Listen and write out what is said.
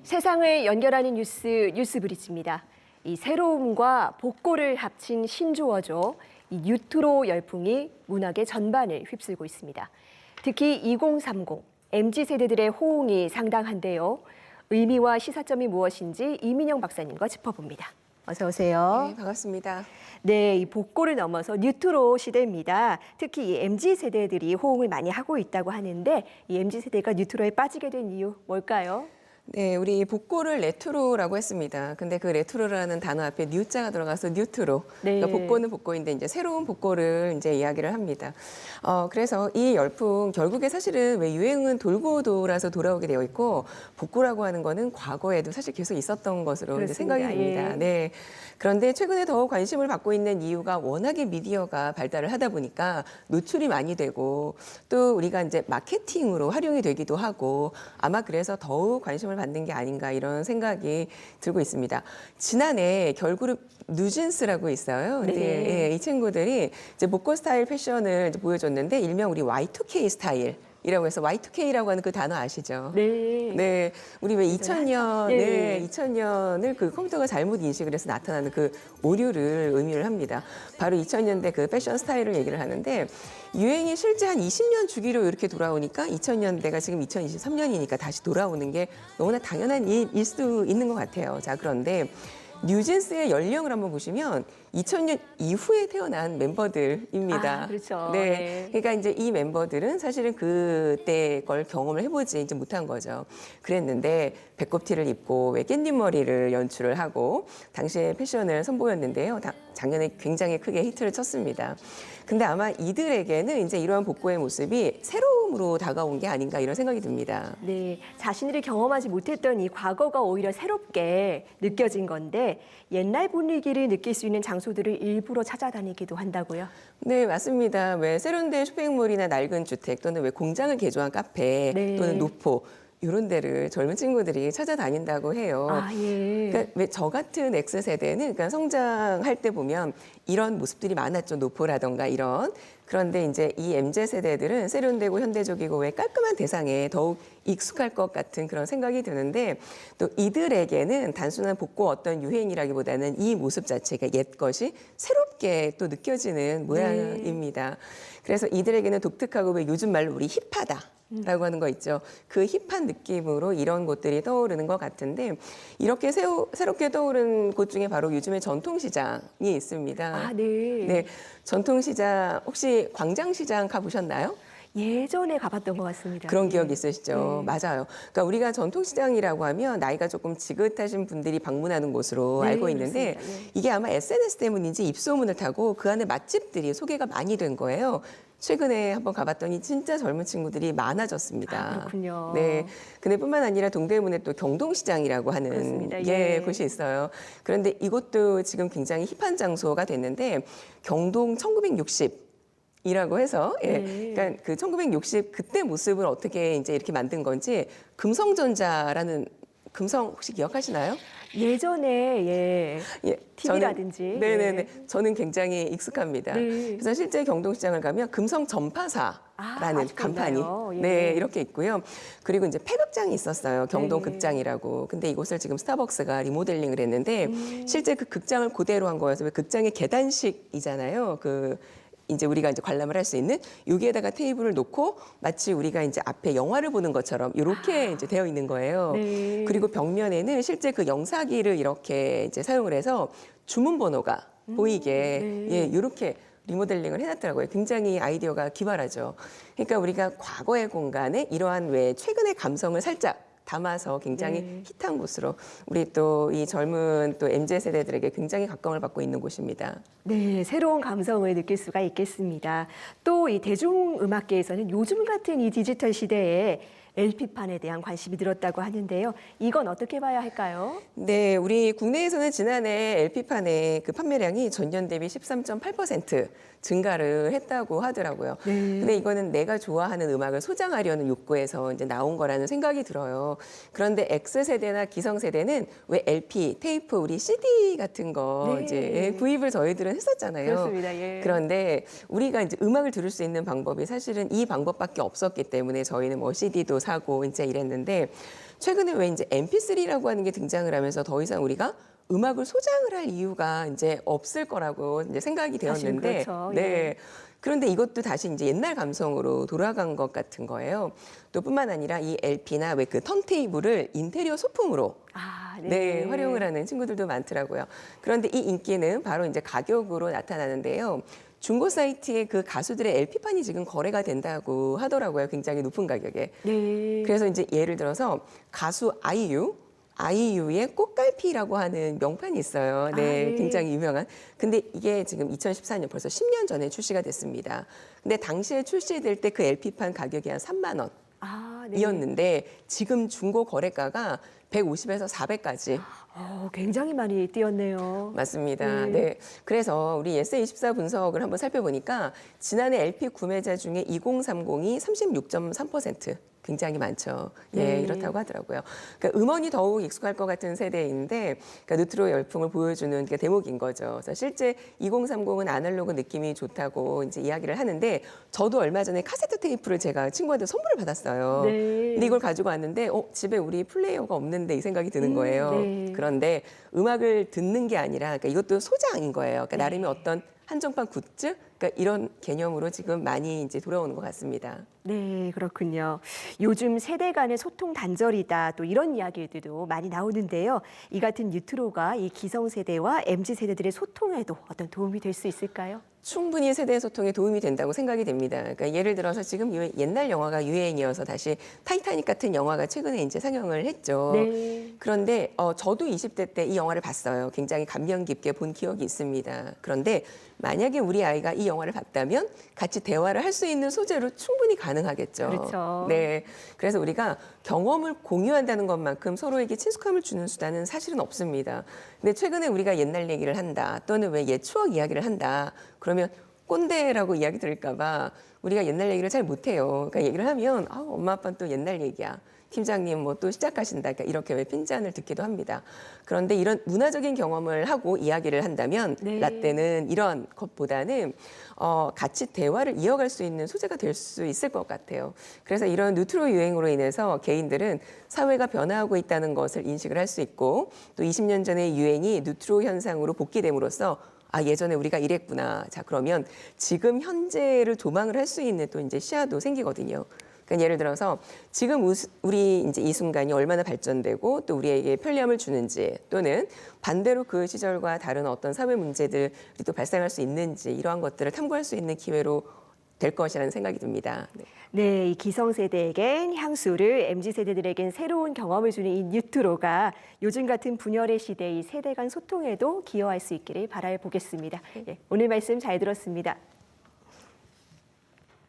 세상을 연결하는 뉴스브리지입니다. 이 새로움과 복고를 합친 신조어죠. 이 뉴트로 열풍이 문학의 전반을 휩쓸고 있습니다. 특히 2030, MZ세대들의 호응이 상당한데요. 의미와 시사점이 무엇인지 이민영 박사님과 짚어봅니다. 어서 오세요. 네, 반갑습니다. 네, 이 복고를 넘어서 뉴트로 시대입니다. 특히 이 MZ세대들이 호응을 많이 하고 있다고 하는데 이 MZ세대가 뉴트로에 빠지게 된 이유 뭘까요? 네, 우리 복고를 레트로라고 했습니다. 근데 그 레트로라는 단어 앞에 뉴자가 들어가서 뉴트로. 네. 그러니까 복고는 복고인데 이제 새로운 복고를 이제 이야기를 합니다. 그래서 이 열풍 결국에 사실은 왜 유행은 돌고 돌아서 돌아오게 되어 있고 복고라고 하는 거는 과거에도 사실 계속 있었던 것으로 이제 생각이 됩니다. 예. 네. 그런데 최근에 더 관심을 받고 있는 이유가 워낙에 미디어가 발달을 하다 보니까 노출이 많이 되고 또 우리가 이제 마케팅으로 활용이 되기도 하고 아마 그래서 더욱 관심을 받는 게 아닌가 이런 생각이 들고 있습니다. 지난해 걸그룹 뉴진스라고 있어요. 근데 네. 이 친구들이 이제 복고 스타일 패션을 이제 보여줬는데 일명 우리 Y2K 스타일. 이라고 해서 Y2K라고 하는 그 단어 아시죠? 네. 네. 우리 왜 2000년, 네. 네, 2000년을 그 컴퓨터가 잘못 인식을 해서 나타나는 그 오류를 의미를 합니다. 바로 2000년대 그 패션 스타일을 얘기를 하는데 유행이 실제 한 20년 주기로 이렇게 돌아오니까 2000년대가 지금 2023년이니까 다시 돌아오는 게 너무나 당연한 일일 수 있는 것 같아요. 자, 그런데 뉴진스의 연령을 한번 보시면 2000년 이후에 태어난 멤버들입니다. 아, 그렇죠. 네. 네. 그러니까 이제 이 멤버들은 사실은 그때 걸 경험을 해보지 이제 못한 거죠. 그랬는데 배꼽티를 입고 왜 깻잎머리를 연출을 하고 당시에 패션을 선보였는데요. 작년에 굉장히 크게 히트를 쳤습니다. 근데 아마 이들에게는 이제 이러한 복고의 모습이 새로움으로 다가온 게 아닌가 이런 생각이 듭니다. 네, 자신들이 경험하지 못했던 이 과거가 오히려 새롭게 느껴진 건데 옛날 분위기를 느낄 수 있는 장소들을 일부러 찾아다니기도 한다고요? 네, 맞습니다. 왜 세련된 쇼핑몰이나 낡은 주택 또는 왜 공장을 개조한 카페 네. 또는 노포 이런 데를 젊은 친구들이 찾아다닌다고 해요. 아, 예. 그러니까 왜 저 같은 X세대는 그러니까 성장할 때 보면 이런 모습들이 많았죠. 노포라던가 이런. 그런데 이제 이 MZ세대들은 세련되고 현대적이고 왜 깔끔한 대상에 더욱 익숙할 것 같은 그런 생각이 드는데 또 이들에게는 단순한 복고 어떤 유행이라기보다는 이 모습 자체가 옛 것이 새롭게 또 느껴지는 모양입니다. 그래서 이들에게는 독특하고 왜 요즘 말로 우리 힙하다. 라고 하는 거 있죠. 그 힙한 느낌으로 이런 곳들이 떠오르는 것 같은데 이렇게 새롭게 떠오른 곳 중에 바로 요즘에 전통시장이 있습니다. 아, 네. 네, 전통시장 혹시 광장시장 가보셨나요? 예전에 가봤던 것 같습니다. 그런 예. 기억 있으시죠? 맞아요. 그러니까 우리가 전통시장이라고 하면 나이가 조금 지긋하신 분들이 방문하는 곳으로 네, 알고 있는데 그렇습니다. 예. 이게 아마 SNS 때문인지 입소문을 타고 그 안에 맛집들이 소개가 많이 된 거예요. 최근에 한번 가봤더니 진짜 젊은 친구들이 많아졌습니다. 아, 그렇군요. 네. 근데 뿐만 아니라 동대문에 또 경동시장이라고 하는 그렇습니다. 예, 예. 곳이 있어요. 그런데 이것도 지금 굉장히 힙한 장소가 됐는데 경동 1960 이라고 해서 예. 네. 그러니까 그 1960 그때 모습을 어떻게 이제 이렇게 만든 건지 금성전자라는 금성 혹시 기억하시나요? 예전에 예, TV라든지. 네네네. 저는 굉장히 익숙합니다. 네. 그래서 실제 경동시장을 가면 금성 전파사라는 아직도 간판이 있나요? 예. 네 이렇게 있고요. 그리고 이제 폐극장이 있었어요. 경동 네. 극장이라고. 근데 이곳을 지금 스타벅스가 리모델링을 했는데 실제 그 극장을 그대로 한 거여서 왜 극장의 계단식이잖아요. 그 이제 우리가 이제 관람을 할 수 있는 여기에다가 테이블을 놓고 마치 우리가 이제 앞에 영화를 보는 것처럼 이렇게 이제 되어 있는 거예요. 네. 그리고 벽면에는 실제 그 영사기를 이렇게 이제 사용을 해서 주문번호가 보이게 네. 예, 이렇게 리모델링을 해놨더라고요. 굉장히 아이디어가 기발하죠. 그러니까 우리가 과거의 공간에 이러한 왜 최근의 감성을 살짝 담아서 굉장히 네. 힙한 곳으로 우리 또 이 젊은 또 MZ 세대들에게 굉장히 각광을 받고 있는 곳입니다. 네, 새로운 감성을 느낄 수가 있겠습니다. 또 이 대중음악계에서는 요즘 같은 이 디지털 시대에 LP판에 대한 관심이 늘었다고 하는데요. 이건 어떻게 봐야 할까요? 네, 우리 국내에서는 지난해 LP판의 그 판매량이 전년 대비 13.8% 증가를 했다고 하더라고요. 네. 근데 이거는 내가 좋아하는 음악을 소장하려는 욕구에서 이제 나온 거라는 생각이 들어요. 그런데 X세대나 기성세대는 왜 LP, 테이프, 우리 CD 같은 거 네. 이제 구입을 저희들은 했었잖아요. 그렇습니다. 예. 그런데 우리가 이제 음악을 들을 수 있는 방법이 사실은 이 방법밖에 없었기 때문에 저희는 뭐 CD도 사고 이제 이랬는데 최근에 왜 이제 MP3라고 하는 게 등장을 하면서 더 이상 우리가 음악을 소장을 할 이유가 이제 없을 거라고 이제 생각이 사실은 되었는데, 그렇죠. 네. 예. 그런데 이것도 다시 이제 옛날 감성으로 돌아간 것 같은 거예요. 또 뿐만 아니라 이 LP나 왜 그 턴테이블을 인테리어 소품으로 아, 네, 활용을 하는 친구들도 많더라고요. 그런데 이 인기는 바로 이제 가격으로 나타나는데요. 중고 사이트에 그 가수들의 LP판이 지금 거래가 된다고 하더라고요. 굉장히 높은 가격에. 네. 그래서 이제 예를 들어서 가수 아이유의 꽃갈피라고 하는 명판이 있어요. 아, 네, 네. 굉장히 유명한. 근데 이게 지금 2014년 벌써 10년 전에 출시가 됐습니다. 근데 당시에 출시될 때 그 LP판 가격이 한 3만 원. 아, 네. 이었는데 지금 중고 거래가가 150에서 400까지 굉장히 많이 뛰었네요. 맞습니다. 네. 그래서 우리 예스24 분석을 한번 살펴보니까 지난해 LP 구매자 중에 2030이 36.3%. 굉장히 많죠. 예, 네. 이렇다고 하더라고요. 그러니까 음원이 더욱 익숙할 것 같은 세대인데, 그러니까 뉴트로 열풍을 보여주는 게 대목인 거죠. 그래서 실제 2030은 아날로그 느낌이 좋다고 이제 이야기를 하는데, 저도 얼마 전에 카세트 테이프를 제가 친구한테 선물을 받았어요. 네. 근데 이걸 가지고 왔는데, 집에 우리 플레이어가 없는데 이 생각이 드는 거예요. 네. 그런데 음악을 듣는 게 아니라, 그러니까 이것도 소장인 거예요. 그러니까 네. 나름의 어떤 한정판 굿즈? 그러니까 이런 개념으로 지금 많이 이제 돌아오는 것 같습니다. 네, 그렇군요. 요즘 세대 간의 소통 단절이다, 또 이런 이야기들도 많이 나오는데요. 이 같은 뉴트로가 이 기성세대와 MZ세대들의 소통에도 어떤 도움이 될 수 있을까요? 충분히 세대 소통에 도움이 된다고 생각이 됩니다. 그러니까 예를 들어서 지금 옛날 영화가 유행이어서 다시 타이타닉 같은 영화가 최근에 이제 상영을 했죠. 네. 그런데 저도 20대 때 이 영화를 봤어요. 굉장히 감명 깊게 본 기억이 있습니다. 그런데 만약에 우리 아이가 이 영화를 봤다면 같이 대화를 할 수 있는 소재로 충분히 가능하겠죠. 그렇죠. 네. 그래서 우리가 경험을 공유한다는 것만큼 서로에게 친숙함을 주는 수단은 사실은 없습니다. 근데 최근에 우리가 옛날 얘기를 한다, 또는 왜 옛 추억 이야기를 한다, 그러면 꼰대라고 이야기 들을까 봐 우리가 옛날 얘기를 잘 못해요. 그러니까 얘기를 하면 엄마 아빠는 또 옛날 얘기야. 팀장님 뭐 또 시작하신다. 그러니까 이렇게 왜 핀잔을 듣기도 합니다. 그런데 이런 문화적인 경험을 하고 이야기를 한다면 네. 라떼는 이런 것보다는 같이 대화를 이어갈 수 있는 소재가 될 수 있을 것 같아요. 그래서 이런 뉴트로 유행으로 인해서 개인들은 사회가 변화하고 있다는 것을 인식을 할 수 있고 또 20년 전의 유행이 뉴트로 현상으로 복귀됨으로써 예전에 우리가 이랬구나. 자, 그러면 지금 현재를 조망을 할 수 있는 또 이제 시야도 생기거든요. 그러니까 예를 들어서 지금 우리 이제 이 순간이 얼마나 발전되고 또 우리에게 편리함을 주는지 또는 반대로 그 시절과 다른 어떤 사회 문제들이 또 발생할 수 있는지 이러한 것들을 탐구할 수 있는 기회로 될 것이라는 생각이 듭니다. 네. 네, 이 기성세대에겐 향수를, MZ세대들에겐 새로운 경험을 주는 이 뉴트로가 요즘 같은 분열의 시대 이 세대 간 소통에도 기여할 수 있기를 바라보겠습니다. 오늘 말씀 잘 들었습니다.